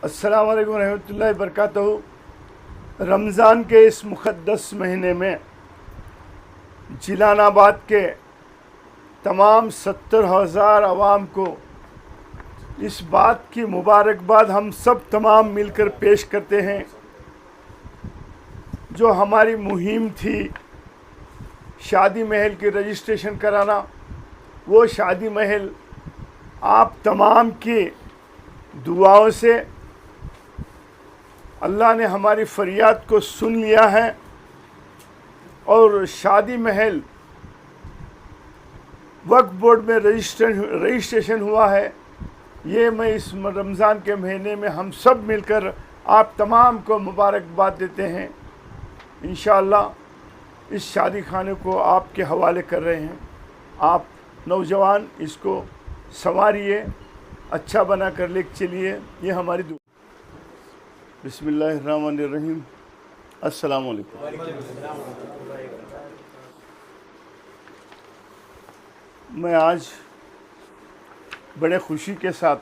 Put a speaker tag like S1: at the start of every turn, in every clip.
S1: अस्सलाम वालेकुम रहमतुल्लाहि बरकातहू। रमज़ान के इस मुक़द्दस महीने में जिलानाबाद के तमाम 70,000 अवाम को इस बात की मुबारकबाद हम सब तमाम मिलकर पेश करते हैं। जो हमारी मुहिम थी शादी महल की रजिस्ट्रेशन कराना, वो शादी महल आप तमाम की दुआओं से अल्लाह ने हमारी फरियाद को सुन लिया है और शादी महल वक्फ बोर्ड में रजिस्ट्रेशन हुआ है। ये मैं इस रमज़ान के महीने में हम सब मिलकर आप तमाम को मुबारकबाद देते हैं। इंशाअल्लाह इस शादी खाने को आपके हवाले कर रहे हैं। आप नौजवान इसको संवारिए, अच्छा बना कर ले चलिए। ये हमारी दुआ। बिस्मिल्लाहिर्रहमानिर्रहीम। अस्सलाम वालेकुम। मैं आज बड़े खुशी के साथ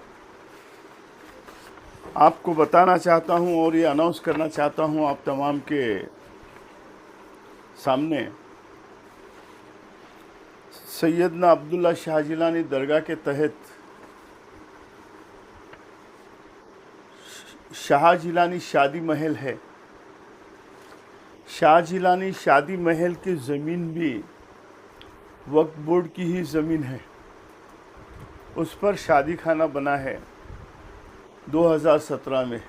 S1: आपको बताना चाहता हूँ और ये अनाउंस करना चाहता हूँ आप तमाम के सामने, सैयदना अब्दुल्ला शाह जिलानी दरगाह के तहत शाह जिलानी शादी महल है। शाह जिलानी शादी महल की ज़मीन भी वक्फ बोर्ड की ही ज़मीन है। उस पर शादी खाना बना है 2017 में।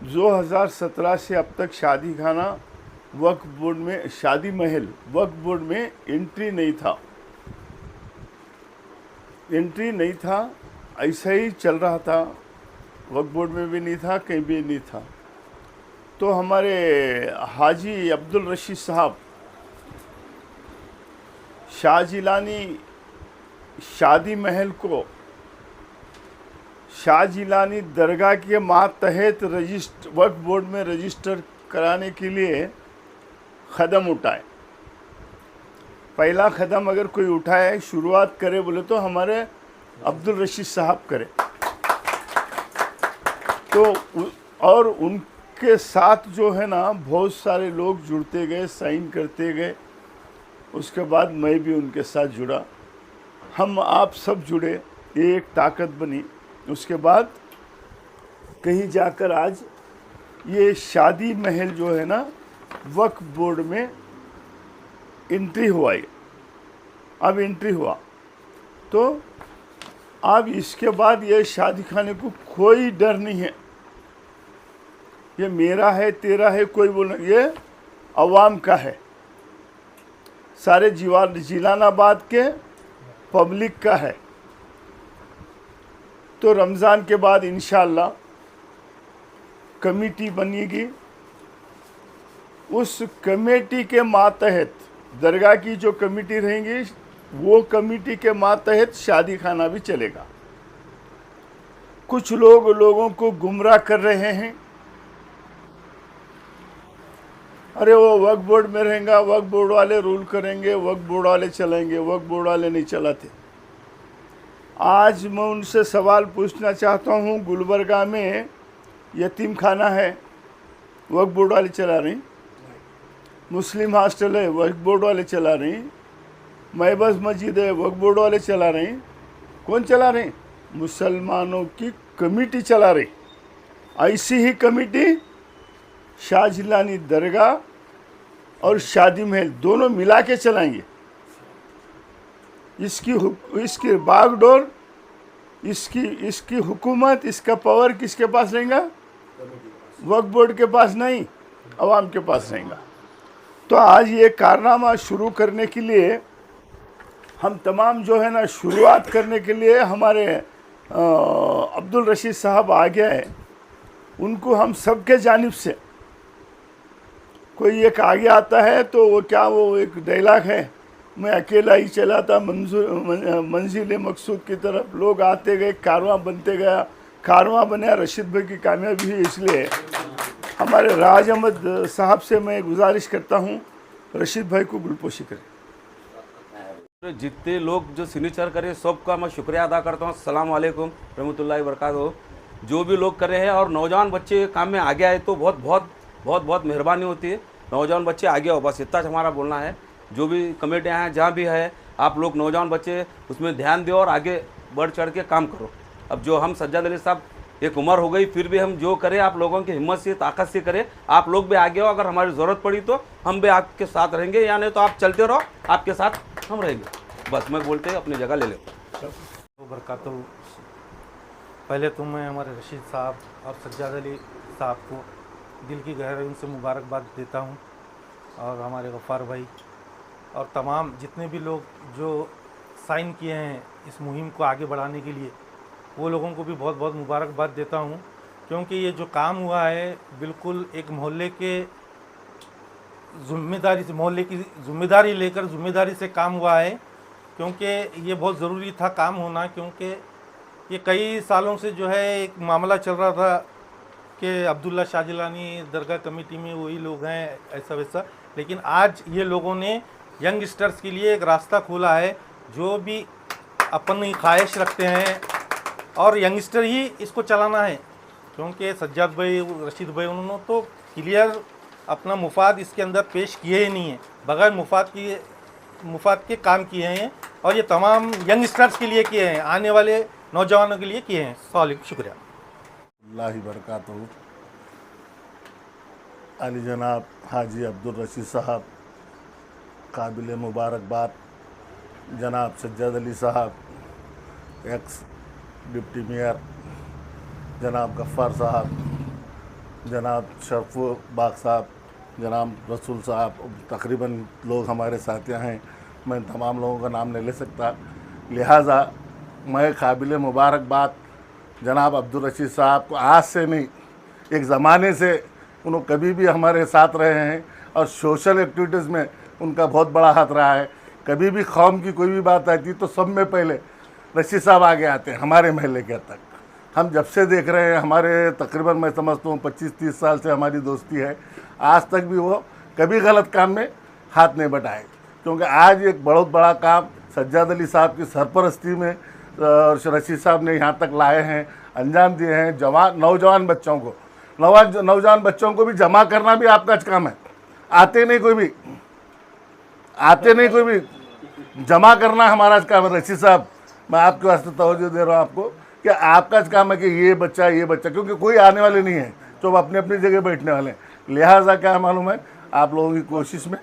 S1: 2017 से अब तक शादी खाना वक्फ बोर्ड में, शादी महल वक्फ बोर्ड में एंट्री नहीं था, ऐसा ही चल रहा था। वक्फ बोर्ड में भी नहीं था, कहीं भी नहीं था। तो हमारे हाजी अब्दुल रशीद साहब शाह जिलानी शादी महल को शाह जिलानी दरगाह के मातहत वक्फ बोर्ड में रजिस्टर कराने के लिए कदम उठाए। पहला कदम अगर कोई उठाए, शुरुआत करे बोले तो हमारे अब्दुल रशीद साहब करे। तो और उनके साथ जो है ना बहुत सारे लोग जुड़ते गए, साइन करते गए। उसके बाद मैं भी उनके साथ जुड़ा, हम आप सब जुड़े, एक ताकत बनी। उसके बाद कहीं जाकर आज ये शादी महल जो है ना वक्फ बोर्ड में एंट्री हुआ है। अब एंट्री हुआ तो अब इसके बाद ये शादी खाने को कोई डर नहीं है। ये मेरा है, तेरा है, कोई बोल, ये अवाम का है, सारे जिलानाबाद के पब्लिक का है। तो रमज़ान के बाद इंशाअल्लाह कमेटी बनेगी। उस कमेटी के मातहत दरगाह की जो कमेटी रहेंगी, वो कमेटी के मातहत शादी खाना भी चलेगा। कुछ लोगों को गुमराह कर रहे हैं, अरे वो वक्फ बोर्ड में रहेगा, वक्फ बोर्ड वाले रूल करेंगे, वक्फ बोर्ड वाले चलेंगे। वक्फ बोर्ड वाले नहीं चलाते। आज मैं उनसे सवाल पूछना चाहता हूँ, गुलबर्गा में यतीम खाना है, वक्फ बोर्ड वाले चला रही। मुस्लिम हॉस्टल है, वक्फ बोर्ड वाले चला रही। महबस मस्जिद है, वक्फ बोर्ड वाले चला रही। कौन चला रही? मुसलमानों की कमेटी चला रही। ऐसी ही कमेटी शाह जिलानी दरगाह और शादी महल दोनों मिला के चलाएंगे। इसकी बागडोर, इसकी हुकूमत, इसका पावर किसके पास रहेगा? वक्फ बोर्ड के पास नहीं, अवाम के पास रहेगा। तो आज ये कारनामा शुरू करने के लिए हम तमाम जो है ना, शुरुआत करने के लिए हमारे अब्दुल रशीद साहब आ गया है। उनको हम सबके जानिब से, कोई एक आगे आता है तो वो एक डायलॉग है, मैं अकेला ही चला था मंजिल मकसूद की तरफ। लोग आते गए, कारवां बनते गया, कारवां बना। रशीद भाई की कामयाबी है। इसलिए हमारे राज अहमद साहब से मैं गुजारिश करता हूँ, रशीद भाई को गुलपोशी करें।
S2: जितने लोग जो सिग्नेचर करे सबका मैं शुक्रिया अदा करता हूँ। अस्सलाम वालेकुम रहमतुल्लाहि वबरकातुहू। जो भी लोग कर रहे हैं, और नौजवान बच्चे काम में आगे आए तो बहुत बहुत बहुत बहुत मेहरबानी होती है। नौजवान बच्चे आगे आओ, बस इतना हमारा बोलना है। जो भी कमेटियाँ हैं जहाँ भी है, आप लोग नौजवान बच्चे उसमें ध्यान दो और आगे बढ़ चढ़ के काम करो। अब जो हम सज्जाद अली साहब, एक उम्र हो गई फिर भी हम जो करें आप लोगों की हिम्मत से ताकत से करें। आप लोग भी आगे हो, अगर हमारी ज़रूरत पड़ी तो हम भी आपके साथ रहेंगे, या नहीं तो आप चलते रहो, आपके साथ हम रहेंगे। बस मैं बोलते अपनी जगह ले लो।
S3: बरकातहू। पहले तो मैं हमारे रशीद साहब और सज्जाद अली साहब को दिल की गहराइयों से मुबारकबाद देता हूँ, और हमारे गफ़ार भाई और तमाम जितने भी लोग जो साइन किए हैं इस मुहिम को आगे बढ़ाने के लिए, वो लोगों को भी बहुत बहुत मुबारकबाद देता हूँ। क्योंकि ये जो काम हुआ है बिल्कुल एक मोहल्ले की ज़िम्मेदारी लेकर ज़िम्मेदारी से काम हुआ है, क्योंकि ये बहुत ज़रूरी था काम होना। क्योंकि ये कई सालों से जो है एक मामला चल रहा था कि अब्दुल्ला शाह जिलानी दरगाह कमेटी में वही लोग हैं ऐसा वैसा, लेकिन आज ये लोगों ने यंगस्टर्स के लिए एक रास्ता खोला है। जो भी अपनी ख्वाहिश रखते हैं और यंगस्टर ही इसको चलाना है, क्योंकि सज्जाद भाई रशीद भाई उन्होंने तो क्लियर अपना मुफाद इसके अंदर पेश किए ही नहीं है, बगैर मुफाद के काम किए हैं, और ये तमाम यंगस्टर्स के लिए किए हैं, आने वाले नौजवानों के लिए किए हैं। सवाल शुक्रिया।
S1: अल्लाह ही बरकातहू। अली जनाब हाजी अब्दुल रशीद साहब, काबिल मुबारकबाद जनाब सज्जाद अली साहब, एक्स डिप्टी मेयर जनाब गफ़ार साहब, जनाब शरफ़ बाग साहब, जनाब रसूल साहब, तकरीबन लोग हमारे साथियाँ हैं, मैं तमाम लोगों का नाम नहीं ले सकता, लिहाजा मैं काबिल मुबारकबाद जनाब अब्दुल रशीद साहब को आज से नहीं, एक ज़माने से उन्होंने कभी भी हमारे साथ रहे हैं और सोशल एक्टिविटीज़ में उनका बहुत बड़ा हाथ रहा है। कभी भी कौम की कोई भी बात आती तो सब में पहले रशीद साहब आगे आते हैं हमारे महल्ले के तक। हम जब से देख रहे हैं, हमारे तकरीबन मैं समझता हूँ 25-30 साल से हमारी दोस्ती है, आज तक भी वो कभी गलत काम में हाथ नहीं बटाए। क्योंकि आज एक बहुत बड़ा काम सज्जाद अली साहब की सरपरस्ती में रशीद साहब ने यहाँ तक लाए हैं, अंजाम दिए हैं। नौजवान बच्चों को भी जमा करना भी आपका काम है। आते नहीं कोई भी, जमा करना हमारा काम है। रशीद साहब, मैं आपके वास्ते तवज्जो दे रहा हूँ आपको कि आपका काम है कि ये बच्चा, क्योंकि कोई आने वाले नहीं है, तो अपनी अपनी जगह बैठने वाले हैं। लिहाजा क्या मालूम है, आप लोगों की कोशिश में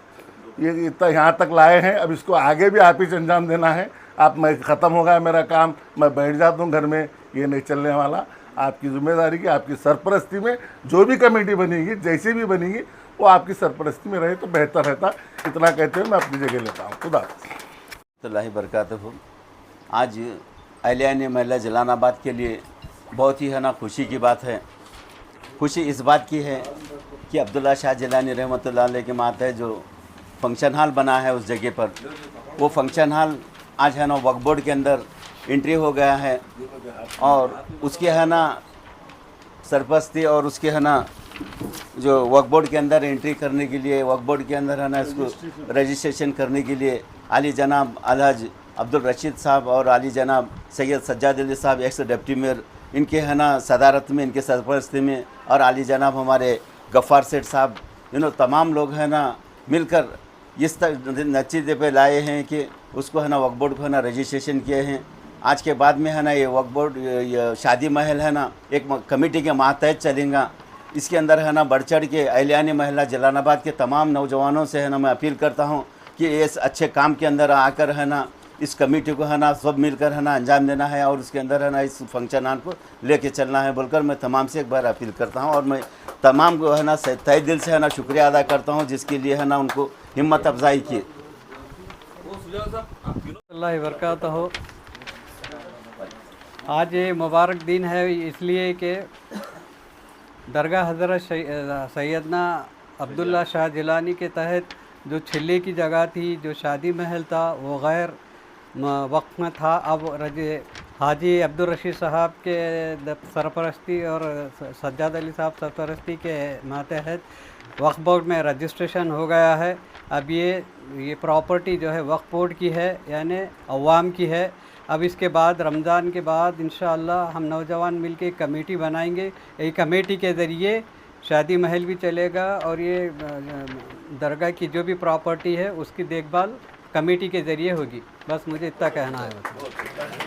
S1: ये इतना यहाँ तक लाए हैं, अब इसको आगे भी आप ही अंजाम देना है। मैं ख़त्म हो गया मेरा काम, मैं बैठ जाता हूँ घर में, ये नहीं चलने वाला। आपकी जिम्मेदारी की, आपकी सरपरस्ती में जो भी कमेटी बनेगी, जैसी भी बनेगी, वो आपकी सरपरस्ती में रहे तो बेहतर रहता। इतना कहते हुए मैं अपनी जगह लेता हूँ। खुदा
S4: अल्लाह बरकातहू। आज अहलियान महल्ला जलालाबाद के लिए बहुत ही है ना खुशी की बात है। खुशी इस बात की है कि अब्दुल्ला शाह जिलानी रहमतुल्लाह अलैह के मातहत जो फंक्शन हॉल बना है उस जगह पर, वो फंक्शन हॉल आज है ना वक्फ बोर्ड के अंदर एंट्री हो गया है, और उसके है ना सरपरस्ती और उसके है ना जो वक्फ बोर्ड के अंदर एंट्री करने के लिए, वक्फ बोर्ड के अंदर है ना इसको रजिस्ट्रेशन करने के लिए आली जनाब अलहज अब्दुल रशीद साहब और आली जनाब सैयद सज्जाद अली साहब एक्स डिप्टी मेयर, इनके है ना सदारत में, इनके सरपरस्ती में, और आली जनाब हमारे गफ़ार सेठ साहब, तमाम लोग हैं ना मिलकर इस नतीजे पे लाए हैं कि उसको है ना वक्फ बोर्ड को है ना रजिस्ट्रेशन किए हैं। आज के बाद में है ना ये वक्फ बोर्ड, शादी महल है ना एक कमेटी के मातहत चलेगा। इसके अंदर है ना बढ़ चढ़ के अहलियान महल्ला जलालाबाद के तमाम नौजवानों से है ना मैं अपील करता हूँ कि इस अच्छे काम के अंदर आकर है ना इस कमेटी को है ना सब मिलकर है ना अंजाम देना है, और उसके अंदर है ना इस फंक्शन हॉल को लेके चलना है बोलकर मैं तमाम से एक बार अपील करता हूँ। और मैं तमाम को है ना तहे दिल से है ना शुक्रिया अदा करता हूँ जिसके लिए है ना उनको हिम्मत अफजाई की।
S5: अल्लाह बरकातहू। आज ये मुबारक दिन है इसलिए कि दरगाह हज़रत सैयदना अब्दुल्ला शाह जिलानी के तहत जो छिल्ले की जगह थी, जो शादी महल था, वो गैर वक्फ में था। अब हाजी अब्दुल रशीद साहब के सरपरस्ती और सज्जाद अली साहब सरपरस्ती के मातहत वक्फ बोर्ड में रजिस्ट्रेशन हो गया है। अब ये प्रॉपर्टी जो है वक्फ बोर्ड की है, यानी अवाम की है। अब इसके बाद रमज़ान के बाद इंशाअल्लाह हम नौजवान मिलके एक कमेटी बनाएंगे। एक कमेटी के ज़रिए शादी महल भी चलेगा और ये दरगाह की जो भी प्रॉपर्टी है उसकी देखभाल कमेटी के ज़रिए होगी। बस मुझे इतना कहना है।